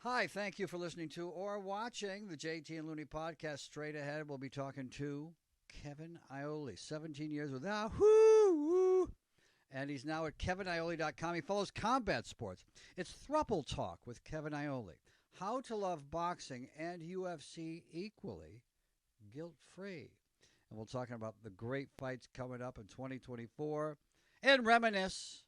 Hi, thank you for listening to or watching the JT and Looney podcast. Straight ahead, we'll be talking to Kevin Iole, 17 years with Woo, and he's now at keviniole.com. He follows combat sports. It's Thruple Talk with Kevin Iole. How to love boxing and UFC equally, guilt-free. And we're talking about the great fights coming up in 2024 and reminisce.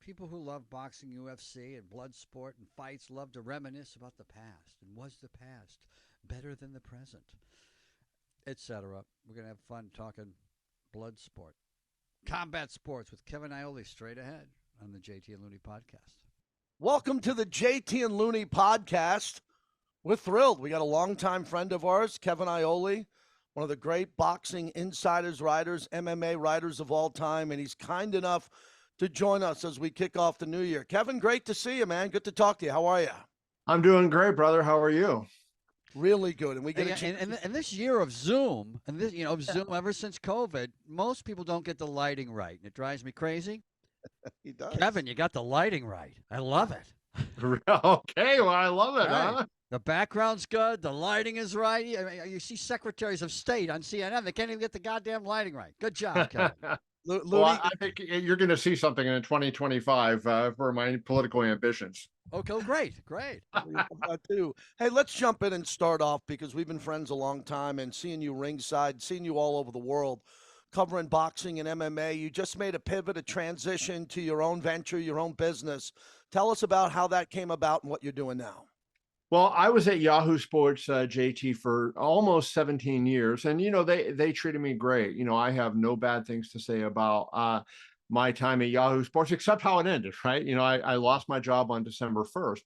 People who love boxing, UFC, and blood sport and fights love to reminisce about the past. And was the past better than the present? Etc. We're going to have fun talking blood sport. Combat sports with Kevin Iole straight ahead on the JT and Looney podcast. Welcome to the JT and Looney podcast. We're thrilled. We got a longtime friend of ours, Kevin Iole, one of the great boxing insiders, writers, MMA writers of all time, and he's kind enough to join us as we kick off the new year. Kevin, great to see you, man. Good to talk to you. How are you? I'm doing great, brother. How are you? Really good. And we get and this year of Zoom, and this, Zoom ever since COVID, most people don't get the lighting right. And it drives me crazy. He does. Kevin, you got the lighting right. I love it. Okay, well, I love it, right. huh? The background's good. The lighting is right. You see secretaries of state on CNN. They can't even get the goddamn lighting right. Good job, Kevin. Well, I think you're going to see something in 2025 for my political ambitions. Okay, great. Too. Hey, let's jump in and start off because we've been friends a long time and seeing you ringside, seeing you all over the world, covering boxing and MMA. You just made a pivot, a transition to your own venture, your own business. Tell us about how that came about and what you're doing now. Well, I was at Yahoo Sports, JT, for almost 17 years. And, they treated me great. I have no bad things to say about my time at Yahoo Sports, except how it ended, right? I lost my job on December 1st.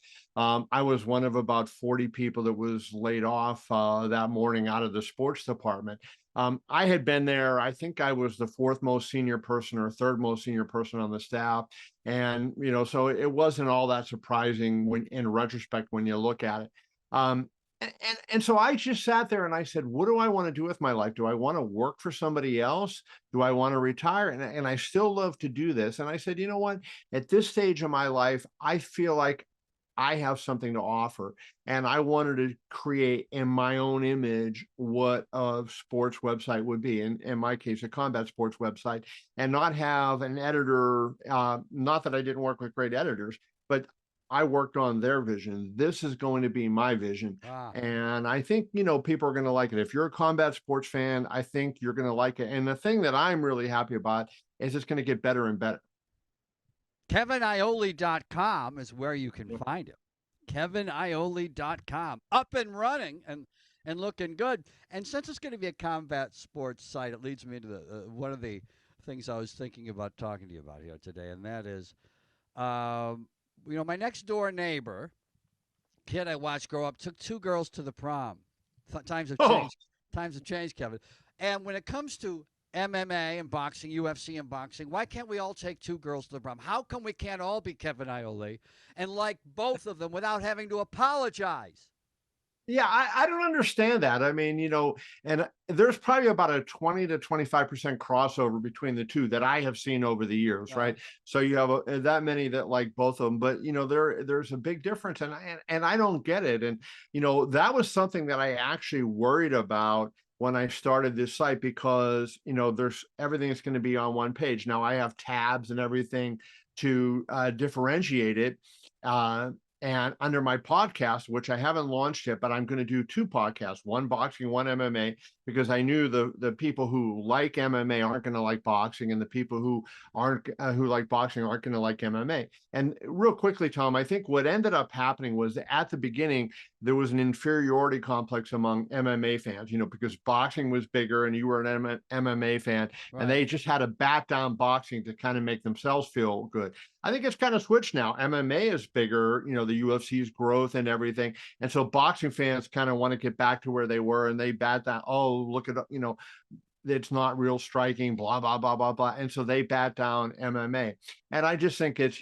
I was one of about 40 people that was laid off that morning out of the sports department. I had been there. I think I was the fourth most senior person or third most senior person on the staff. And, so it wasn't all that surprising when, in retrospect, when you look at it. And so I just sat there and I said, what do I want to do with my life? Do I want to work for somebody else? Do I want to retire? And I still love to do this. And I said, you know what? At this stage of my life, I feel like I have something to offer. And I wanted to create in my own image what a sports website would be. In my case, a combat sports website, and not have an editor. Not that I didn't work with great editors, but I worked on their vision. This is going to be my vision. And I think, people are going to like it. If you're a combat sports fan, I think you're going to like it. And the thing that I'm really happy about is it's going to get better and better. KevinIole.com is where you can find him. KevinIole.com. Up and running and looking good. And since it's going to be a combat sports site, it leads me to one of the things I was thinking about talking to you about here today, and that is, my next door neighbor, kid I watched grow up, took two girls to the prom. Times have changed. Times have changed, Kevin. And when it comes to MMA and boxing, UFC and boxing, why can't we all take two girls to the prom? How come we can't all be Kevin Iole and like both of them without having to apologize? Yeah, I don't understand that. I mean, and there's probably about a 20 to 25% crossover between the two that I have seen over the years, right? So you have that many that like both of them, but there's a big difference, and I don't get it. And that was something that I actually worried about when I started this site, because there's everything is going to be on one page. Now I have tabs and everything to differentiate it. And under my podcast, which I haven't launched yet, but I'm going to do two podcasts, one boxing, one MMA, because I knew the people who like MMA aren't going to like boxing, and the people who like boxing aren't going to like MMA. And real quickly, Tom, I think what ended up happening was that at the beginning, there was an inferiority complex among MMA fans, because boxing was bigger and you were an MMA fan, right, and they just had to bat down boxing to kind of make themselves feel good. I think it's kind of switched now. MMA is bigger, the UFC's growth and everything. And so boxing fans kind of want to get back to where they were, and they bat that, look at, it's not real striking, blah, blah, blah, blah, blah. And so they bat down MMA. And I just think it's,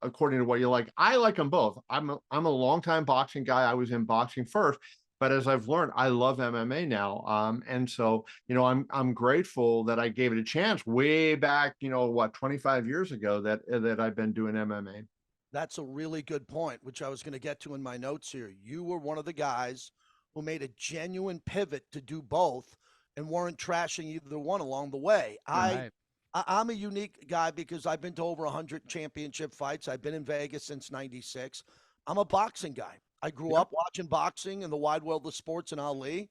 according to what you like. I like them both. I'm a longtime boxing guy. I was in boxing first. But as I've learned, I love MMA now. And so, I'm grateful that I gave it a chance way back, 25 years ago that I've been doing MMA. That's a really good point, which I was going to get to in my notes here. You were one of the guys who made a genuine pivot to do both and weren't trashing either one along the way. Right. I'm a unique guy because I've been to over 100 championship fights. I've been in Vegas since 96. I'm a boxing guy. I grew Yep. up watching boxing in the wide world of sports and Ali.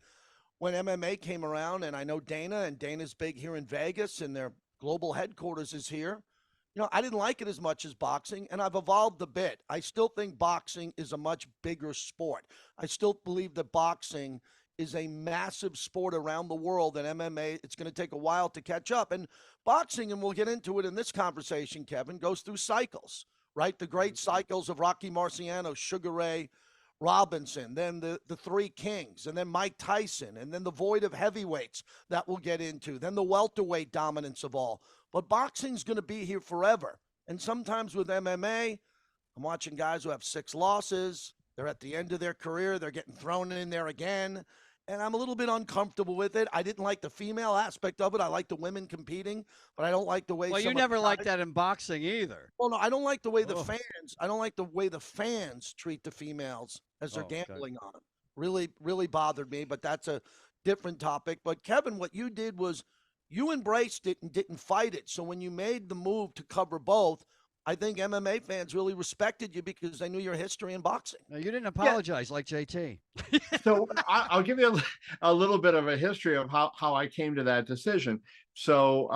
When MMA came around, and I know Dana, and Dana's big here in Vegas, and their global headquarters is here. I didn't like it as much as boxing, and I've evolved a bit. I still think boxing is a much bigger sport. I still believe that boxing is a massive sport around the world, and MMA, it's going to take a while to catch up. And boxing, and we'll get into it in this conversation, Kevin, goes through cycles, right? The great cycles of Rocky Marciano, Sugar Ray Robinson, then the Three Kings, and then Mike Tyson, and then the void of heavyweights that we'll get into, then the welterweight dominance of all. But boxing's going to be here forever. And sometimes with MMA, I'm watching guys who have 6 losses. They're at the end of their career. They're getting thrown in there again. And I'm a little bit uncomfortable with it. I didn't like the female aspect of it. I like the women competing, but I don't like the way. Well, you never liked that in boxing either. Well, no, I don't like the way the fans. I don't like the way the fans treat the females as they're gambling on them. Really, really bothered me. But that's a different topic. But Kevin, what you did was you embraced it and didn't fight it. So when you made the move to cover both, I think MMA fans really respected you because they knew your history in boxing. No, you didn't apologize like JT. So I'll give you a little bit of a history of how I came to that decision. So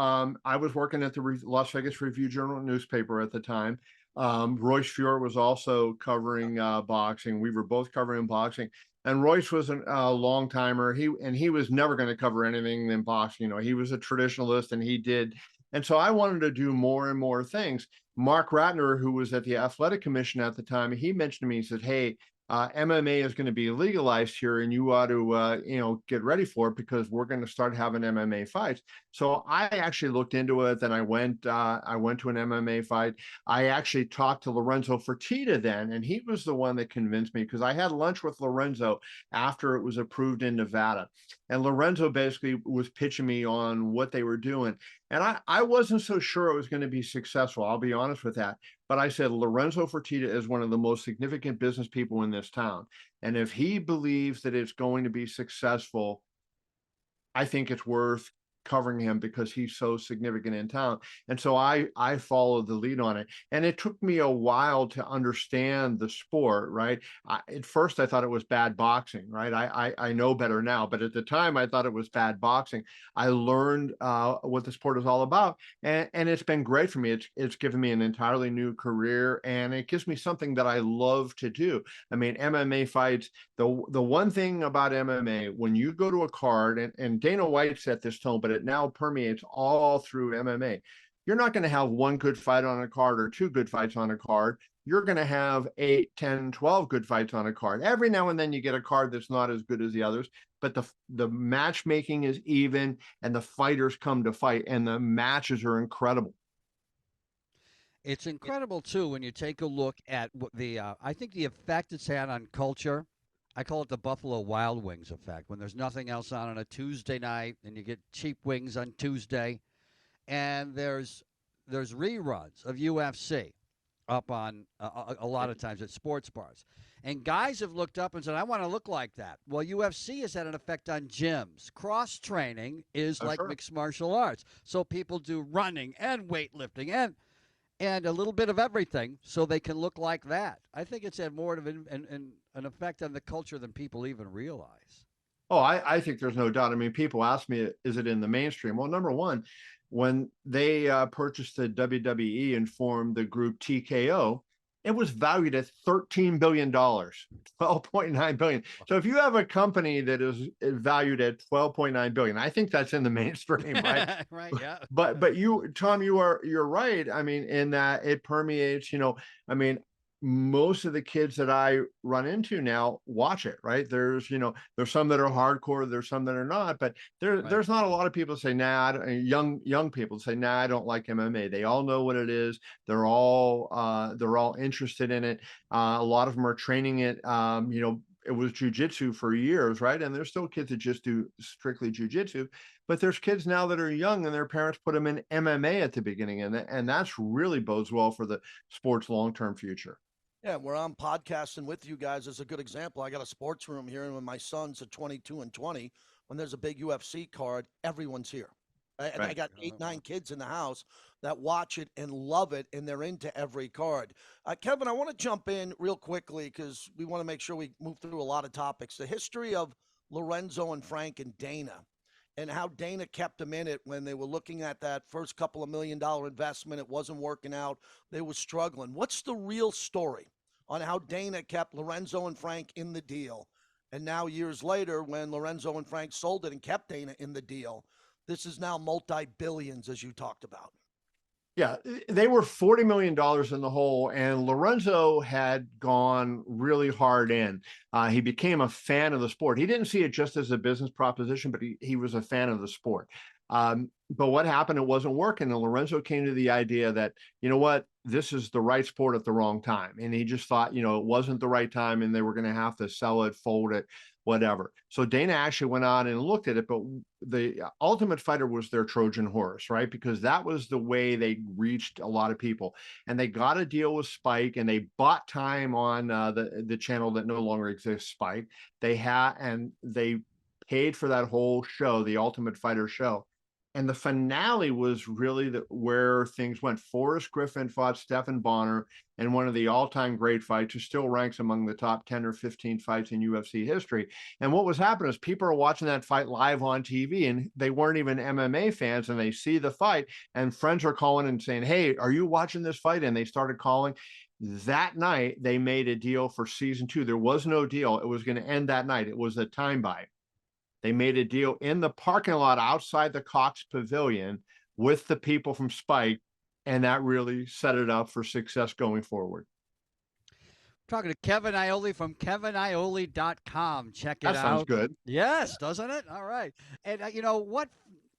I was working at the Las Vegas Review-Journal newspaper at the time. Royce Fior was also covering boxing. We were both covering boxing. And Royce was a long timer. He was never going to cover anything in boxing. He was a traditionalist, and he did. And so I wanted to do more and more things. Mark Ratner, who was at the Athletic Commission at the time, he mentioned to me, he said, "Hey, MMA is going to be legalized here, and you ought to, get ready for it because we're going to start having MMA fights." So I actually looked into it. Then I went to an MMA fight. I actually talked to Lorenzo Fertitta then, and he was the one that convinced me because I had lunch with Lorenzo after it was approved in Nevada. And Lorenzo basically was pitching me on what they were doing. And I wasn't so sure it was going to be successful. I'll be honest with that. But I said, Lorenzo Fertitta is one of the most significant business people in this town. And if he believes that it's going to be successful, I think it's worth covering him because he's so significant in town. And so I followed the lead on it. And it took me a while to understand the sport, right? At first, I thought it was bad boxing, right? I know better now, but at the time, I thought it was bad boxing. I learned what the sport is all about, and it's been great for me. It's given me an entirely new career, and it gives me something that I love to do. I mean, MMA fights, the one thing about MMA, when you go to a card, and Dana White set this tone, but it now permeates all through MMA. You're not going to have one good fight on a card or 2 good fights on a card. You're going to have 8, 10, 12 good fights on a card. Every now and then you get a card that's not as good as the others, but the matchmaking is even, and the fighters come to fight, and the matches are incredible. It's incredible too when you take a look at I think the effect it's had on culture. I call it the Buffalo Wild Wings effect. When there's nothing else on a Tuesday night, and you get cheap wings on Tuesday, and there's reruns of UFC up on a lot of times at sports bars, and guys have looked up and said, "I want to look like that." Well, UFC has had an effect on gyms. Cross training is like mixed martial arts, so people do running and weightlifting and a little bit of everything so they can look like that. I think it's had more of an effect on the culture than people even realize. Oh, I think there's no doubt. I mean, people ask me, is it in the mainstream? Well, number one, when they purchased the WWE and formed the group TKO, it was valued at $13 billion, $12.9 billion. So if you have a company that is valued at $12.9 billion, I think that's in the mainstream, right? Right, yeah. But you, Tom, you're right. I mean, in that it permeates, I mean, most of the kids that I run into now watch it, right? There's some that are hardcore, there's some that are not, but there's not a lot of people say, nah, young people say, nah, I don't like MMA. They all know what it is. They're all interested in it. A lot of them are training it, it was jujitsu for years, right? And there's still kids that just do strictly jujitsu, but there's kids now that are young and their parents put them in MMA at the beginning, and that's really bodes well for the sport's long-term future. Yeah, where I'm podcasting with you guys is a good example. I got a sports room here, and when my son's at 22 and 20, when there's a big UFC card, everyone's here. And I got 8, 9 kids in the house that watch it and love it, and they're into every card. Kevin, I want to jump in real quickly because we want to make sure we move through a lot of topics. The history of Lorenzo and Frank and Dana, and how Dana kept them in it when they were looking at that first couple of $1 million investment. It wasn't working out. They were struggling. What's the real story on how Dana kept Lorenzo and Frank in the deal? And now years later, when Lorenzo and Frank sold it and kept Dana in the deal, this is now multi-billions, as you talked about. Yeah, they were $40 million in the hole, and Lorenzo had gone really hard in. He became a fan of the sport. He didn't see it just as a business proposition, but he was a fan of the sport. But what happened, it wasn't working. And Lorenzo came to the idea that, you know what, this is the right sport at the wrong time. And he just thought, it wasn't the right time and they were going to have to sell it, fold it, whatever. So Dana actually went on and looked at it, but the Ultimate Fighter was their Trojan horse, right? Because that was the way they reached a lot of people. And they got a deal with Spike, and they bought time on the channel that no longer exists, Spike. They paid for that whole show, the Ultimate Fighter show. And the finale was really where things went. Forrest Griffin fought Stephan Bonnar in one of the all-time great fights, who still ranks among the top 10 or 15 fights in UFC history. And what was happening is people are watching that fight live on TV, and they weren't even MMA fans, and they see the fight, and friends are calling and saying, hey, are you watching this fight? And they started calling. That night, they made a deal for season 2. There was no deal. It was going to end that night. It was a time buy. They made a deal in the parking lot outside the Cox Pavilion with the people from Spike, and that really set it up for success going forward. Talking to Kevin Iole from KevinIole.com. Check it out. That sounds good. Yes, doesn't it? All right. And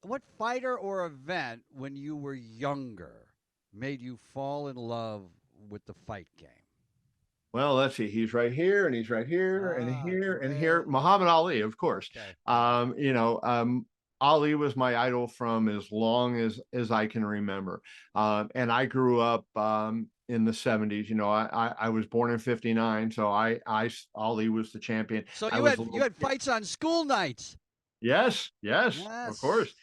what fighter or event when you were younger made you fall in love with the fight game? Well, let's see. He's right here, and he's right here, and here, and here. Muhammad Ali, of course. Okay. Ali was my idol from as long as I can remember. And I grew up in the 70s. I was born in 59, so Ali was the champion. So you had fights on school nights. Yes, of course.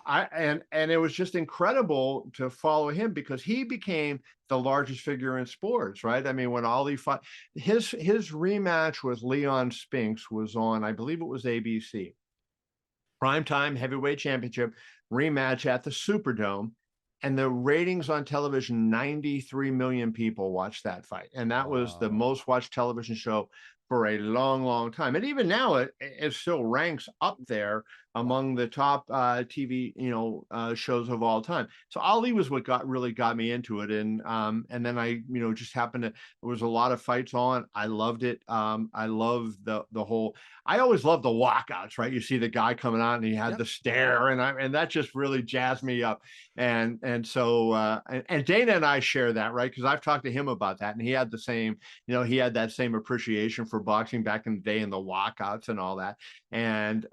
And it was just incredible to follow him, because he became the largest figure in sports, right? I mean, when Ali fought, his rematch with Leon Spinks was on, I believe it was ABC. Primetime heavyweight championship rematch at the Superdome. And the ratings on television, 93 million people watched that fight. And that was the most watched television show for a long, long time. And even now, it still ranks up there among the top TV, shows of all time. So Ali was what really got me into it. And then I, just happened to, there was a lot of fights on. I loved it. I love the whole, I always love the walkouts, right? You see the guy coming out and he had the stare, and that just really jazzed me up. And so Dana and I share that, right? Because I've talked to him about that, and he had the same, he had that same appreciation for boxing back in the day and the walkouts and all that. And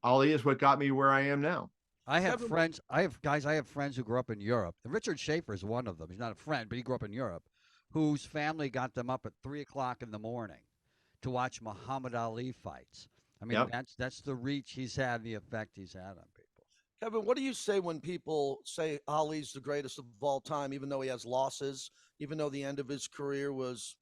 Ali is what got me where I am now. I have friends who grew up in Europe. Richard Schaefer is one of them. He's not a friend, but he grew up in Europe, whose family got them up at 3:00 in the morning to watch Muhammad Ali fights. I mean, that's the reach he's had, the effect he's had on people. Kevin, what do you say when people say Ali's the greatest of all time, even though he has losses, even though the end of his career was,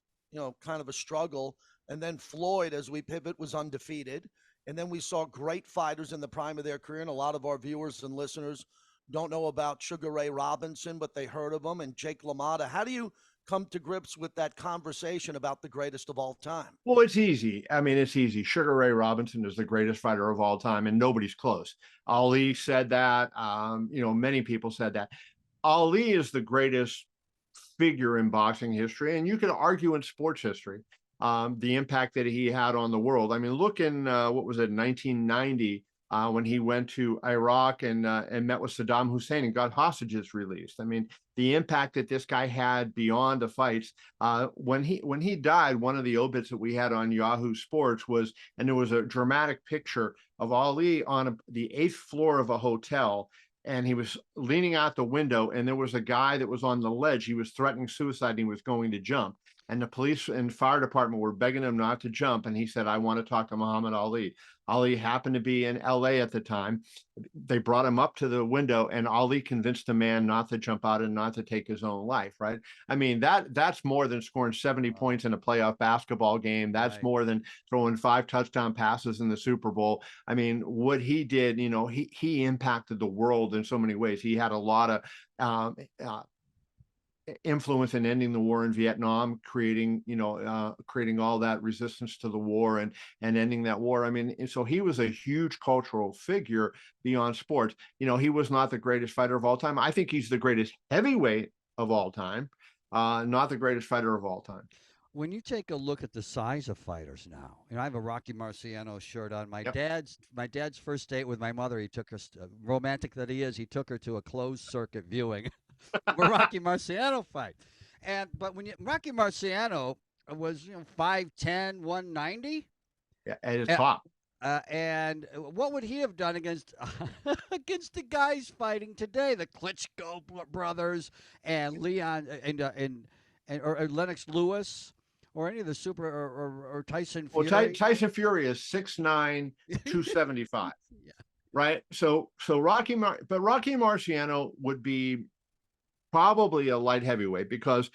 kind of a struggle? And then Floyd, as we pivot, was undefeated. And then we saw great fighters in the prime of their career. And a lot of our viewers and listeners don't know about Sugar Ray Robinson, but they heard of him, and Jake LaMotta. How do you come to grips with that conversation about the greatest of all time? Well, it's easy. I mean, it's easy. Sugar Ray Robinson is the greatest fighter of all time, and nobody's close. Ali said that. Many people said that. Ali is the greatest figure in boxing history, and you could argue in sports history. The impact that he had on the world. I mean, look in, 1990, when he went to Iraq and met with Saddam Hussein and got hostages released. I mean, the impact that this guy had beyond the fights. When he died, one of the obits that we had on Yahoo Sports was, and there was a dramatic picture of Ali on the 8th floor of a hotel, and he was leaning out the window, and there was a guy that was on the ledge. He was threatening suicide, and he was going to jump. And the police and fire department were begging him not to jump. And he said, I want to talk to Muhammad Ali. Ali happened to be in LA at the time. They brought him up to the window, and Ali convinced the man not to jump out and not to take his own life, right? I mean, that's more than scoring 70 points in a playoff basketball game. That's more than throwing 5 touchdown passes in the Super Bowl. I mean, what he did, he impacted the world in so many ways. He had a lot of influence in ending the war in Vietnam, creating all that resistance to the war and ending that war. I mean, so he was a huge cultural figure beyond sports. He was not the greatest fighter of all time. I think he's the greatest heavyweight of all time, not the greatest fighter of all time. When you take a look at the size of fighters now, I have a Rocky Marciano shirt on. My dad's first date with my mother, he took her, romantic that he is, he took her to a closed circuit viewing. Rocky Marciano fight. But when Rocky Marciano was 5'10", 190. Yeah, at his top. And what would he have done against against the guys fighting today, the Klitschko brothers and Leon or Lennox Lewis or any of the super or Tyson Fury? Well, Tyson Fury is 6'9", 275. Yeah. Right. So Rocky Marciano would be probably a light heavyweight, because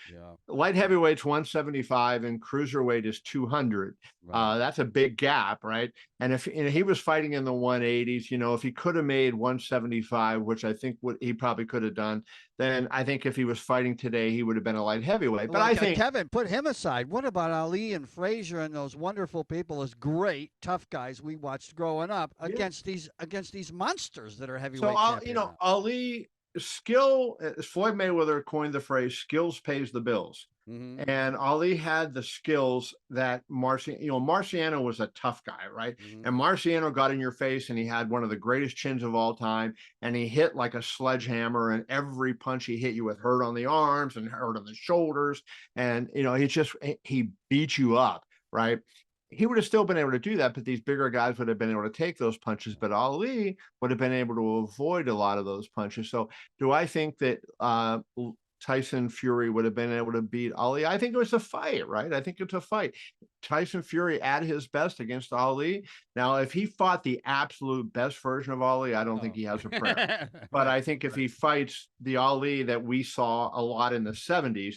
light heavyweight's 175 and cruiserweight is 200. Right. That's a big gap, right? And if he was fighting in the 180s, if he could have made 175, which I think he probably could have done, then I think if he was fighting today, he would have been a light heavyweight. But I think, Kevin, put him aside. What about Ali and Frazier and those wonderful people, those great tough guys we watched growing up against these monsters that are heavyweight champions? So Ali. Skill, as Floyd Mayweather coined the phrase, skills pays the bills. Mm-hmm. And Ali had the skills that Marciano was a tough guy, right? Mm-hmm. And Marciano got in your face, and he had one of the greatest chins of all time, and he hit like a sledgehammer, and every punch he hit you with hurt on the arms and hurt on the shoulders. And, he beat you up, right? He would have still been able to do that, but these bigger guys would have been able to take those punches. But Ali would have been able to avoid a lot of those punches. So do I think that Tyson Fury would have been able to beat Ali? I think it was a fight, right? I think it's a fight. Tyson Fury at his best against Ali. Now, if he fought the absolute best version of Ali, I don't think he has a prayer. But I think if he fights the Ali that we saw a lot in the 70s,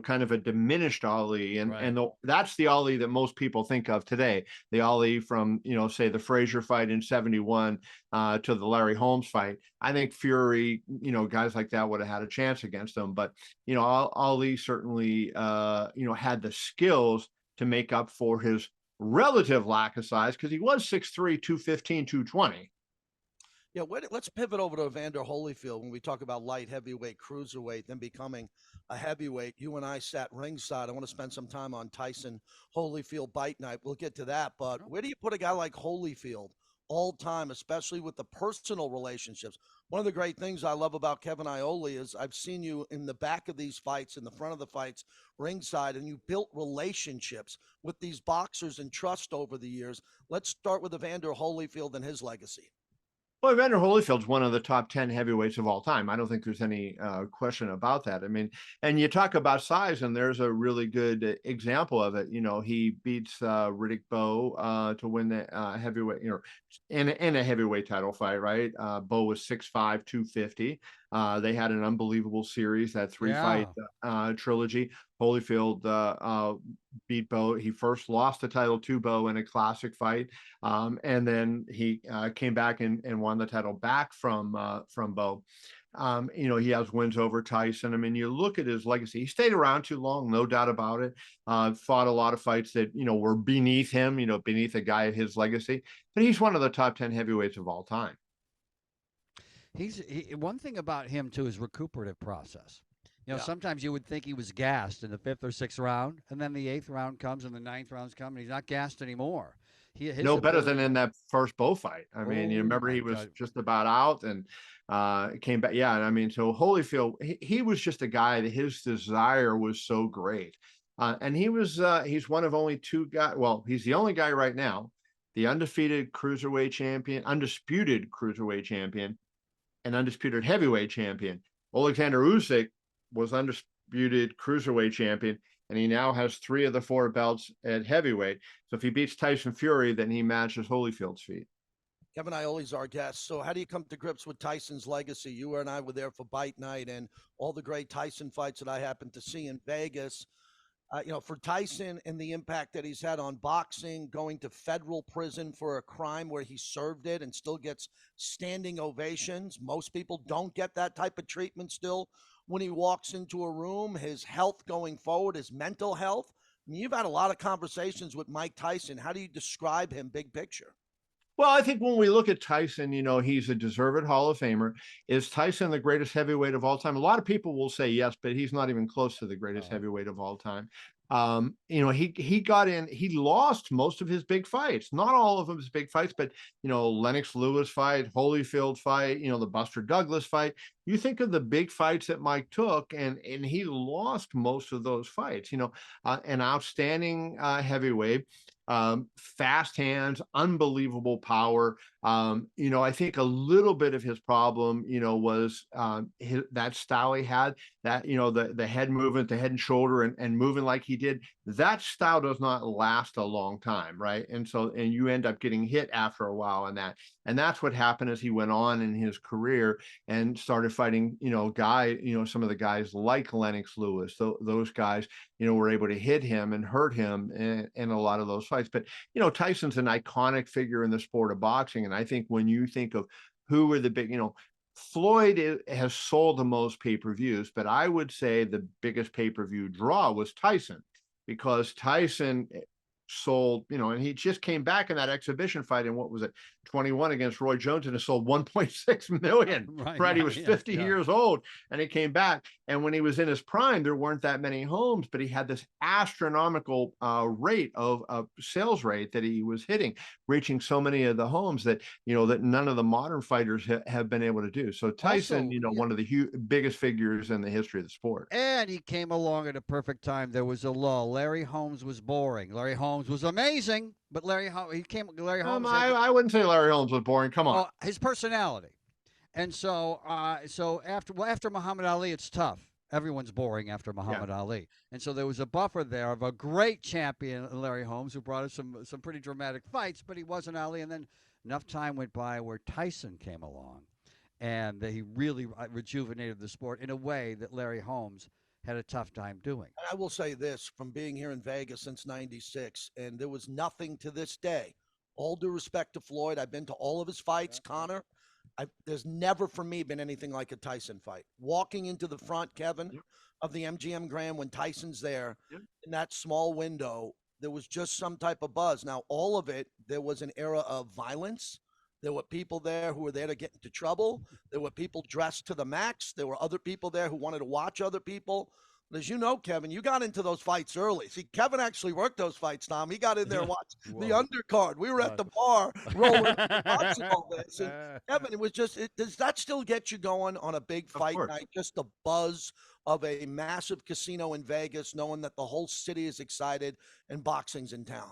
kind of a diminished Ali, and that's the Ali that most people think of today. The Ali from, say the Frazier fight in 71 to the Larry Holmes fight. I think Fury, guys like that would have had a chance against him. But, Ali certainly, had the skills to make up for his relative lack of size, because he was 6'3", 215, 220. Yeah, let's pivot over to Evander Holyfield when we talk about light heavyweight, cruiserweight, then becoming a heavyweight. You and I sat ringside. I want to spend some time on Tyson Holyfield Fight Night. We'll get to that, but where do you put a guy like Holyfield all time, especially with the personal relationships? One of the great things I love about Kevin Iole is I've seen you in the back of these fights, in the front of the fights, ringside, and you built relationships with these boxers and trust over the years. Let's start with Evander Holyfield and his legacy. Well, Evander Holyfield's one of the top 10 heavyweights of all time. I don't think there's any question about that. I mean, and you talk about size, and there's a really good example of it. He beats Riddick Bowe to win the heavyweight, in a heavyweight title fight, right? Bowe was 6'5", 250. They had an unbelievable series, that 3-fight trilogy. Holyfield beat Bowe. He first lost the title to Bowe in a classic fight, and then he came back and won the title back from Bowe. He has wins over Tyson. I mean, you look at his legacy. He stayed around too long, no doubt about it. Fought a lot of fights that, were beneath him, beneath a guy of his legacy. But he's one of the top 10 heavyweights of all time. One thing about him, too, is recuperative process. Sometimes you would think he was gassed in the 5th or 6th round, and then the 8th round comes and the 9th rounds come, and he's not gassed anymore. His No better than ability. in that first Bo fight. I mean, you Oh remember my he was God! just about out and came back. Yeah, and I mean, so Holyfield, he was just a guy that his desire was so great. And he's one of only two guys. Well, he's the only guy right now, the undisputed cruiserweight champion, and undisputed heavyweight champion. Alexander Usyk was undisputed cruiserweight champion, and he now has 3 of the 4 belts at heavyweight. So if he beats Tyson Fury, then he matches Holyfield's feat. Kevin Iole's our guest. So, how do you come to grips with Tyson's legacy? You and I were there for Bite Night, and all the great Tyson fights that I happened to see in Vegas. For Tyson and the impact that he's had on boxing, going to federal prison for a crime where he served it and still gets standing ovations. Most people don't get that type of treatment still when he walks into a room. His health going forward, his mental health. I mean, you've had a lot of conversations with Mike Tyson. How do you describe him big picture? Well, I think when we look at Tyson, he's a deserved Hall of Famer. Is Tyson the greatest heavyweight of all time? A lot of people will say yes, but he's not even close to the greatest heavyweight of all time. He got in, he lost most of his big fights, not all of them his big fights, but Lennox Lewis fight, Holyfield fight, the Buster Douglas fight. You think of the big fights that Mike took, and he lost most of those fights. An outstanding heavyweight. Fast hands, unbelievable power. I think a little bit of his problem, was that style he had, that the head movement, the head and shoulder, and moving like he did. That style does not last a long time, right? And you end up getting hit after a while on that. And that's what happened as he went on in his career and started fighting, some of the guys like Lennox Lewis. Those guys, were able to hit him and hurt him in a lot of those fights. But, Tyson's an iconic figure in the sport of boxing. And I think when you think of who were the big, Floyd has sold the most pay-per-views, but I would say the biggest pay-per-view draw was Tyson, because Tyson sold, and he just came back in that exhibition fight in, what was it, 21 against Roy Jones, and it sold 1.6 million. Right. He was 50 years old, and he came back. And when he was in his prime, there weren't that many homes, but he had this astronomical rate of sales rate that he was hitting, reaching so many of the homes that, that none of the modern fighters have been able to do. So Tyson, Also, one of the biggest figures in the history of the sport. And he came along at a perfect time. There was a lull. Larry Holmes was boring. Larry Holmes was amazing, but Larry Holmes. I wouldn't say Larry Holmes was boring. Come on. Oh, his personality. And so after Muhammad Ali, it's tough. Everyone's boring after Muhammad Ali. And so there was a buffer there of a great champion, Larry Holmes, who brought us some pretty dramatic fights, but he wasn't Ali. And then enough time went by where Tyson came along, and he really rejuvenated the sport in a way that Larry Holmes had a tough time doing. I will say this, from being here in Vegas since '96, and there was nothing to this day. All due respect to Floyd, I've been to all of his fights, Connor. There's never for me been anything like a Tyson fight. Walking into the front, Kevin, of the MGM Grand when Tyson's there in that small window, there was just some type of buzz. Now, all of it, there was an era of violence. There were people there who were there to get into trouble. There were people dressed to the max. There were other people there who wanted to watch other people. But as you know, Kevin, you got into those fights early. See, Kevin actually worked those fights, Tom. He got in there and watched the undercard. We were at the bar rolling, watching all this. And Kevin, it was just, does that still get you going on a big fight night? Just the buzz of a massive casino in Vegas, knowing that the whole city is excited and boxing's in town.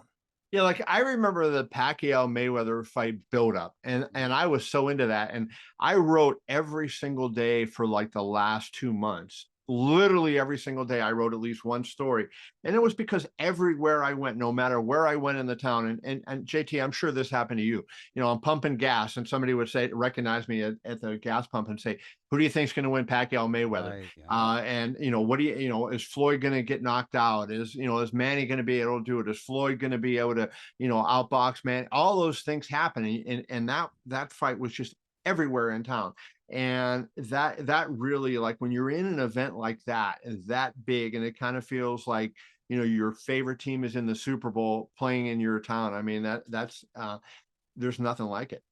Yeah, like I remember the Pacquiao Mayweather fight buildup, and I was so into that. And I wrote every single day for like the last 2 months. Literally every single day, I wrote at least one story. And it was because everywhere I went, no matter where I went in the town, and JT, I'm sure this happened to you. I'm pumping gas, and somebody would recognize me at the gas pump and say, "Who do you think's going to win Pacquiao Mayweather?" And what do is Floyd going to get knocked out? Is Manny going to be able to do it? Is Floyd going to be able to outbox Manny? All those things happen, and that fight was just everywhere in town. And that really, like, when you're in an event like that, is that big, and it kind of feels like your favorite team is in the Super Bowl playing in your town. I mean, that's there's nothing like it.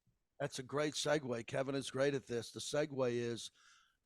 That's a great segue. Kevin is great at this. The segue is,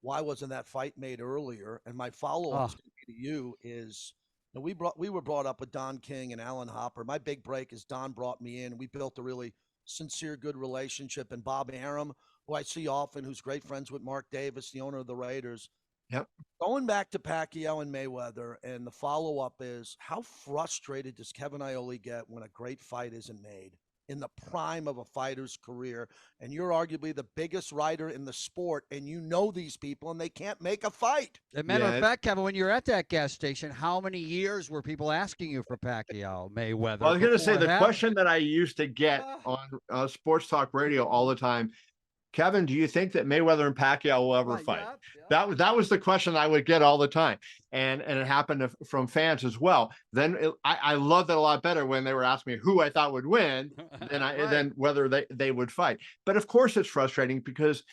why wasn't that fight made earlier? And my follow-up to you is, And we were brought up with Don King and Alan Hopper. My big break is Don brought me in. We built a really sincere, good relationship. And Bob Arum, who I see often, who's great friends with Mark Davis, the owner of the Raiders. Yep. Going back to Pacquiao and Mayweather, and the follow up is, how frustrated does Kevin Iole get when a great fight isn't made in the prime of a fighter's career? And you're arguably the biggest writer in the sport, and you know these people, and they can't make a fight. As a matter of fact, Kevin, when you're at that gas station, how many years were people asking you for Pacquiao, Mayweather? Well, I was going to say the question that I used to get on Sports Talk Radio all the time, Kevin, do you think that Mayweather and Pacquiao will ever fight? Yep. That was the question I would get all the time, and it happened from fans as well. Then I loved it a lot better when they were asking me who I thought would win, than whether they would fight. But of course, it's frustrating because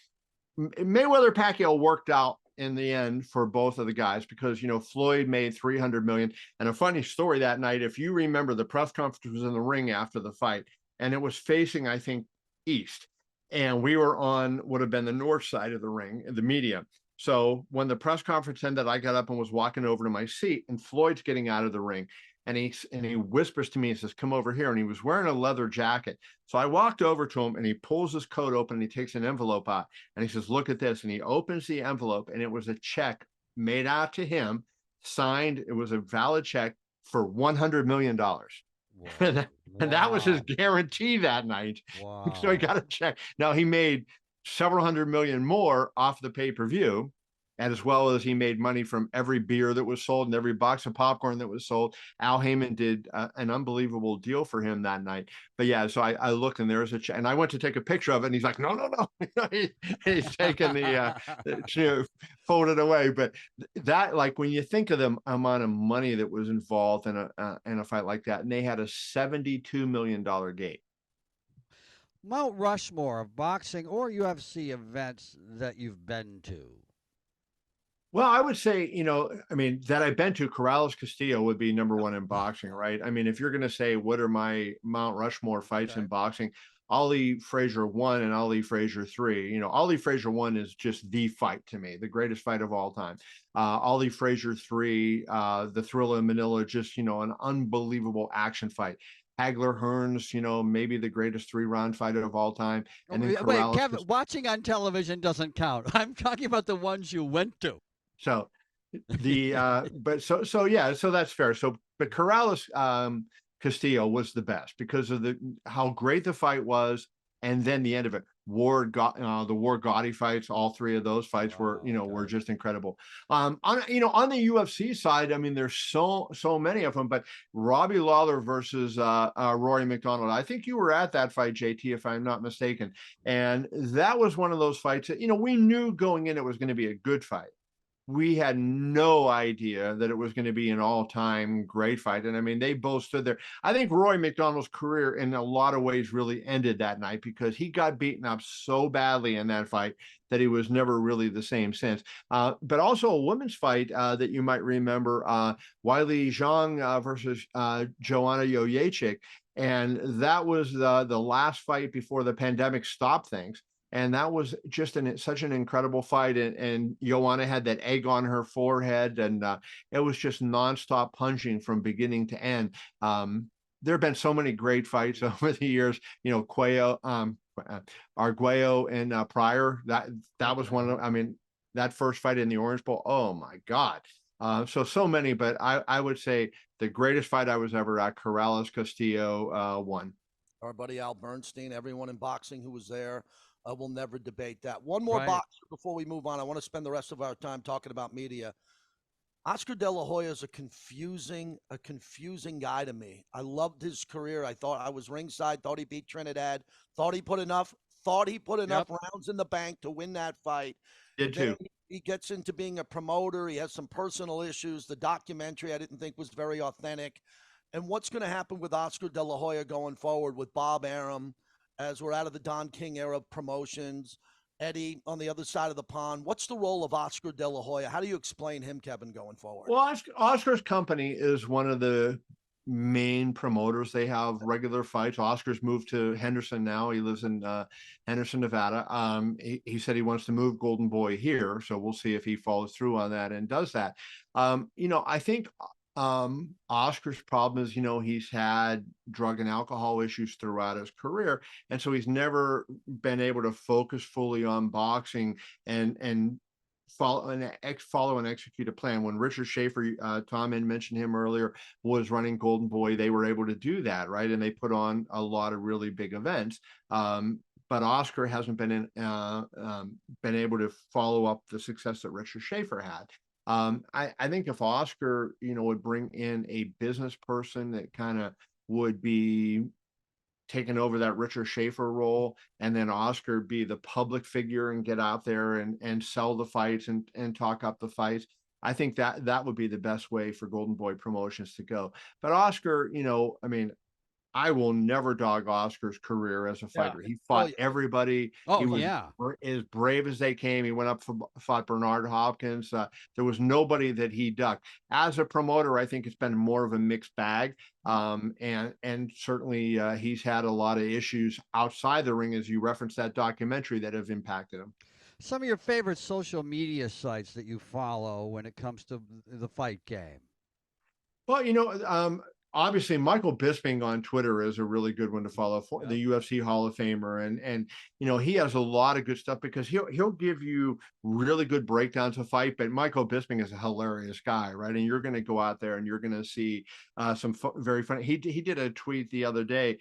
Mayweather Pacquiao worked out in the end for both of the guys because, Floyd made $300 million. And a funny story that night, if you remember, the press conference was in the ring after the fight, and it was facing, I think, east. And we were on would have been the north side of the ring, the media. So when the press conference ended, I got up and was walking over to my seat, and Floyd's getting out of the ring. And he whispers to me and says, "Come over here." And he was wearing a leather jacket. So I walked over to him, and he pulls his coat open and he takes an envelope out. And he says, "Look at this." And he opens the envelope, and it was a check made out to him, signed. It was a valid check for $100 million. And that was his guarantee that night. Wow. So he got a check. Now he made several $100 million more off the pay-per-view, and as well as he made money from every beer that was sold and every box of popcorn that was sold. Al Heyman did an unbelievable deal for him that night. But yeah, so I looked, and there was a check, and I went to take a picture of it, and he's like, no. He's taking the folded away. But that, like, when you think of the amount of money that was involved in a fight like that, and they had a $72 million gate. Mount Rushmore of boxing or UFC events that you've been to. Well, I would say, that I've been to, Corrales Castillo would be number one in boxing, right? I mean, if you're going to say, what are my Mount Rushmore fights in boxing, Ali Frazier 1 and Ali Frazier 3. Ali Frazier 1 is just the fight to me, the greatest fight of all time. Ali Frazier 3, the Thrill in Manila, just, an unbelievable action fight. Hagler Hearns, maybe the greatest 3-round fight of all time. And then wait, Kevin, watching on television doesn't count. I'm talking about the ones you went to. So so that's fair. So, but Corrales Castillo was the best because of how great the fight was, and then the end of it. The War Gotti fights, all three of those fights were just incredible. On the UFC side, I mean, there's so many of them. But Robbie Lawler versus Rory McDonald, I think you were at that fight, JT, if I'm not mistaken, and that was one of those fights that we knew going in it was going to be a good fight. We had no idea that it was going to be an all-time great fight. And I mean, they both stood there. I think Roy McDonald's career in a lot of ways really ended that night because he got beaten up so badly in that fight that he was never really the same since. But also a women's fight that you might remember, Weili Zhang versus Joanna Jędrzejczyk. And that was the last fight before the pandemic stopped things. And that was just such an incredible fight. And Joanna had that egg on her forehead, and it was just nonstop punching from beginning to end. There have been so many great fights over the years. Cuello, Arguello, and Pryor. That was one of them. I mean, that first fight in the Orange Bowl. Oh my God. So many, but I would say the greatest fight I was ever at, Corrales Castillo, won. Our buddy Al Bernstein, everyone in boxing who was there. We'll never debate that. One more boxer before we move on. I want to spend the rest of our time talking about media. Oscar De La Hoya is a confusing guy to me. I loved his career. I thought I was ringside, thought he beat Trinidad, thought he put enough rounds in the bank to win that fight. Did too. He gets into being a promoter. He has some personal issues. The documentary I didn't think was very authentic. And what's going to happen with Oscar De La Hoya going forward with Bob Arum? As we're out of the Don King era of promotions, Eddie on the other side of the pond. What's the role of Oscar De La Hoya? How do you explain him, Kevin, going forward? Well, Oscar's company is one of the main promoters. They have regular fights. Oscar's moved to Henderson now. He lives in Henderson, Nevada. He said he wants to move Golden Boy here, so we'll see if he follows through on that and does that. I think Oscar's problem is, he's had drug and alcohol issues throughout his career, and so he's never been able to focus fully on boxing and follow and execute a plan. When Richard Schaefer, Tom had mentioned him earlier, was running Golden Boy, they were able to do that, right? And they put on a lot of really big events. But Oscar hasn't been able to follow up the success that Richard Schaefer had. I think if Oscar, would bring in a business person that kind of would be taking over that Richard Schaefer role, and then Oscar be the public figure and get out there and sell the fights and talk up the fights. I think that would be the best way for Golden Boy Promotions to go. But Oscar, I mean, I will never dog Oscar's career as a fighter. He fought everybody. Oh, he was yeah. as brave as they came. He went up fought Bernard Hopkins. There was nobody that he ducked. As a promoter, I think it's been more of a mixed bag. And certainly he's had a lot of issues outside the ring, as you referenced that documentary, that have impacted him. Some of your favorite social media sites that you follow when it comes to the fight game? Well, obviously Michael Bisping on Twitter is a really good one to follow, for the UFC Hall of Famer, and he has a lot of good stuff because he'll give you really good breakdowns of fight. But Michael Bisping is a hilarious guy, right? And you're going to go out there and you're going to see some very funny. He did a tweet the other day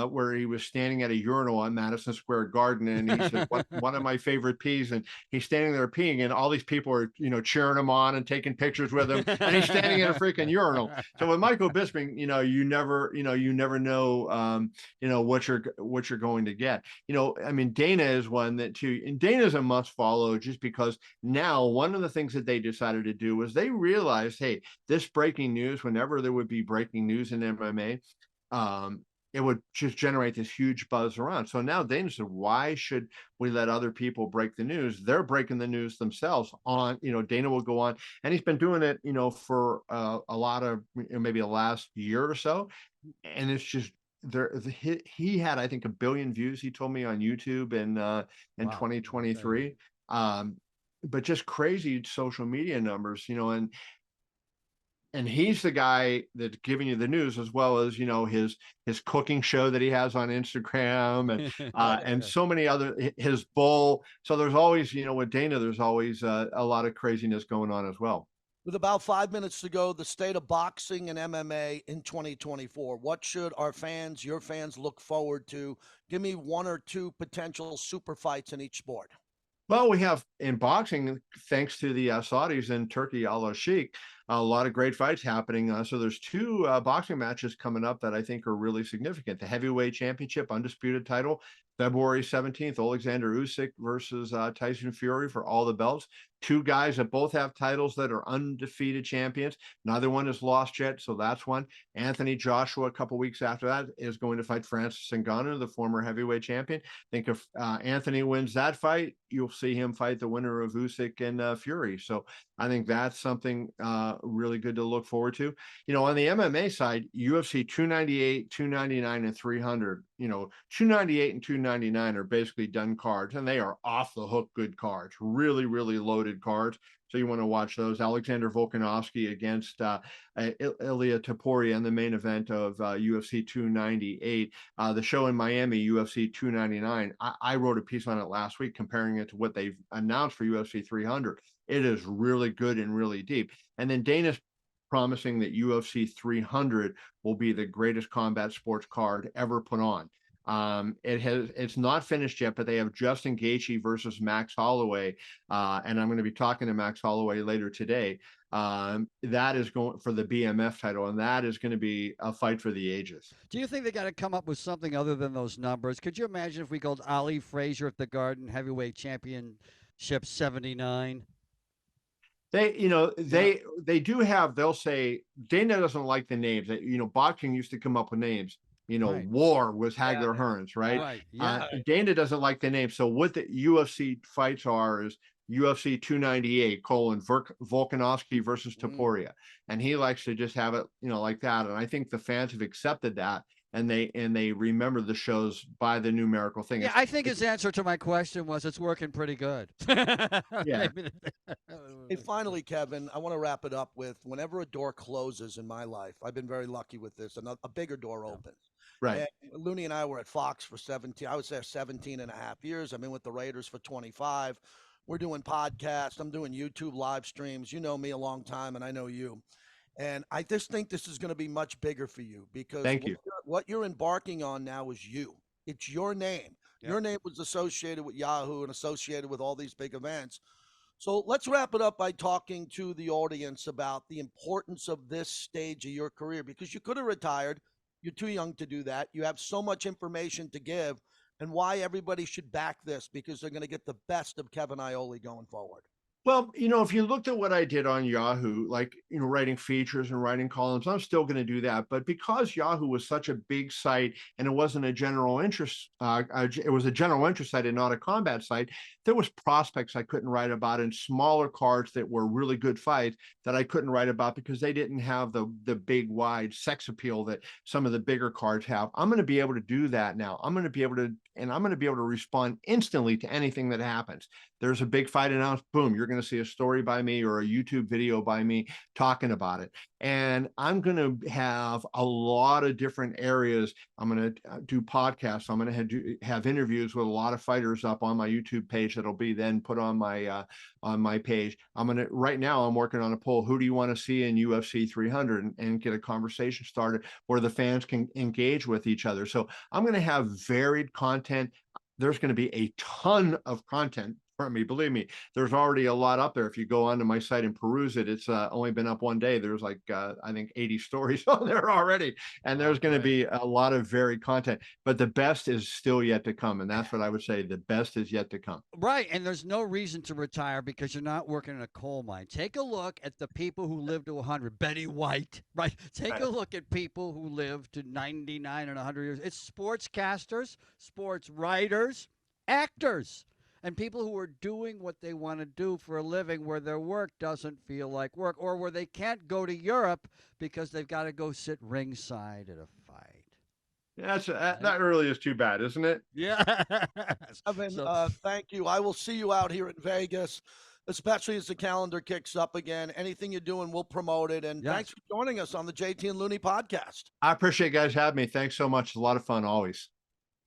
where he was standing at a urinal on Madison Square Garden, and he said, one of my favorite peas, and he's standing there peeing, and all these people are cheering him on and taking pictures with him, and he's standing in a freaking urinal. So with Michael Bisping, you never know what you're going to get. I mean, Dana is one that too, and Dana's a must follow, just because now one of the things that they decided to do was they realized, hey, this breaking news, whenever there would be breaking news in MMA, it would just generate this huge buzz around. So now Dana said, why should we let other people break the news? They're breaking the news themselves on, Dana will go on, and he's been doing it, for a lot of maybe the last year or so. And it's just he had, I think, 1 billion views, he told me, on YouTube in 2023. But just crazy social media numbers, and he's the guy that's giving you the news, as well as his cooking show that he has on Instagram, and so many other, his bowl. So there's always, with Dana, there's always a lot of craziness going on as well. With about 5 minutes to go, the state of boxing and MMA in 2024. What should our fans, your fans, look forward to? Give me 1 or 2 potential super fights in each sport. Well, we have in boxing, thanks to the Saudis and Turkey, Al Sheikh, a lot of great fights happening. So there's 2 boxing matches coming up that I think are really significant. The heavyweight championship, undisputed title, February 17th, Alexander Usyk versus Tyson Fury for all the belts. 2 guys that both have titles that are undefeated champions. Neither one has lost yet, so that's one. Anthony Joshua, a couple weeks after that, is going to fight Francis Ngannou, the former heavyweight champion. I think if Anthony wins that fight, you'll see him fight the winner of Usyk and Fury. So I think that's something really good to look forward to. On the MMA side, UFC 298, 299, and 300. 298 and 299 are basically done cards, and they are off the hook good cards, really, really loaded cards. So you want to watch those. Alexander Volkanovski against Ilia Topuria in the main event of UFC 298. The show in Miami, UFC 299. I wrote a piece on it last week comparing it to what they've announced for UFC 300. It is really good and really deep. And then Dana's promising that UFC 300 will be the greatest combat sports card ever put on. It's not finished yet, but they have Justin Gaethje versus Max Holloway, and I'm going to be talking to Max Holloway later today. That is going for the BMF title, and that is going to be a fight for the ages. Do you think they got to come up with something other than those numbers? Could you imagine if we called Ali Frazier at the Garden Heavyweight Championship 79? They do have, they'll say, Dana doesn't like the names. Boxing used to come up with names. Right. War was Hagler Hearns, right? Right. Yeah. Dana doesn't like the name. So what the UFC fights are is UFC 298, Volkanovski versus Topuria. And he likes to just have it, like that. And I think the fans have accepted that. and they remember the shows by the numerical thing. Yeah, I think his answer to my question was it's working pretty good. Yeah. Hey, finally, Kevin, I want to wrap it up with whenever a door closes in my life, I've been very lucky with this, and a bigger door opens. Right. And Looney and I were at Fox for 17, I was there 17 and a half years. I've been with the Raiders for 25. We're doing podcasts. I'm doing YouTube live streams. You know me a long time, and I know you. And I just think this is going to be much bigger for you because Thank you. What you're embarking on now is you. It's your name. Yep. Your name was associated with Yahoo and associated with all these big events. So let's wrap it up by talking to the audience about the importance of this stage of your career, because you could have retired. You're too young to do that. You have so much information to give, and why everybody should back this, because they're going to get the best of Kevin Iole going forward. Well, if you looked at what I did on Yahoo, like, writing features and writing columns, I'm still going to do that. But because Yahoo was such a big site and it wasn't a general interest, it was a general interest site and not a combat site, there was prospects I couldn't write about and smaller cards that were really good fights that I couldn't write about because they didn't have the big, wide sex appeal that some of the bigger cards have. I'm going to be able to do that now. I'm going to be able to respond instantly to anything that happens. There's a big fight announced, boom, you're going to see a story by me or a YouTube video by me talking about it. And I'm going to have a lot of different areas. I'm going to do podcasts. I'm going to have interviews with a lot of fighters up on my YouTube page that'll be then put on my page. Right now I'm working on a poll. Who do you want to see in UFC 300 and get a conversation started where the fans can engage with each other. So I'm going to have varied content. There's going to be a ton of content from me. Believe me, there's already a lot up there. If you go onto my site and peruse it, it's only been up one day. There's like, I think 80 stories on there already. And there's going to be a lot of varied content, but the best is still yet to come. And that's what I would say. The best is yet to come. Right. And there's no reason to retire because you're not working in a coal mine. Take a look at the people who live to 100. Betty White, right? Take a look at people who live to 99 and 100 years. It's sportscasters, sports writers, actors, and people who are doing what they want to do for a living where their work doesn't feel like work, or where they can't go to Europe because they've got to go sit ringside at a fight. That really is too bad, isn't it? Yeah. Kevin, thank you. I will see you out here in Vegas, especially as the calendar kicks up again. Anything you're doing, we'll promote it. And thanks for joining us on the JT and Looney podcast. I appreciate you guys having me. Thanks so much. It's a lot of fun always.